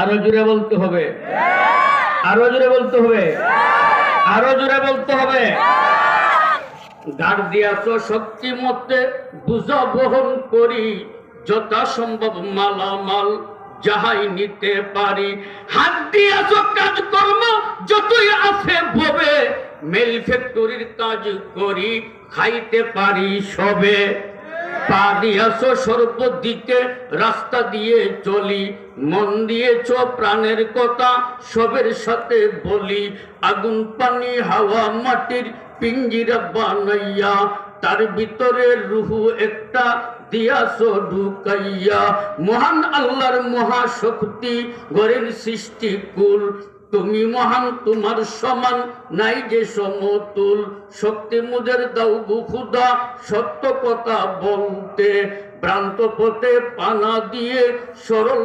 আরো জোরে বলতে হবে, আরো জোরে বলতে হবে, আরো জোরে বলতে হবে। গাড় দিয়াছ শক্তি মতে বুঝা বহন করি, যথাসম্ভব মালামাল যাহাই নিতে পারি। হাত দিয়াছ কাজ কর্ম যতই আছে ভবে, মেল ফ্যাক্টরির কাজ করি খাইতে পারি সবে। পা দিয়াছ সর্বদিকে রাস্তা দিয়ে চলি, মন দিয়েছ প্রাণের কথা সবের সাথে বলি। আগুন পানি হাওয়া মাটির পিঞ্জিরা বানাইয়া, তার ভিতরে রুহু একটা দিয়াছ ঢুকাইয়া। মহান আল্লাহর মহাশক্তি গড়েন সৃষ্টি কুল, তুমি মহান তোমার সমান নাই যে সমতুল। শক্তি মুদের দাও গো খুদা সত্য কথা বলতে, ভ্রান্ত পথে পানা দিয়ে সরল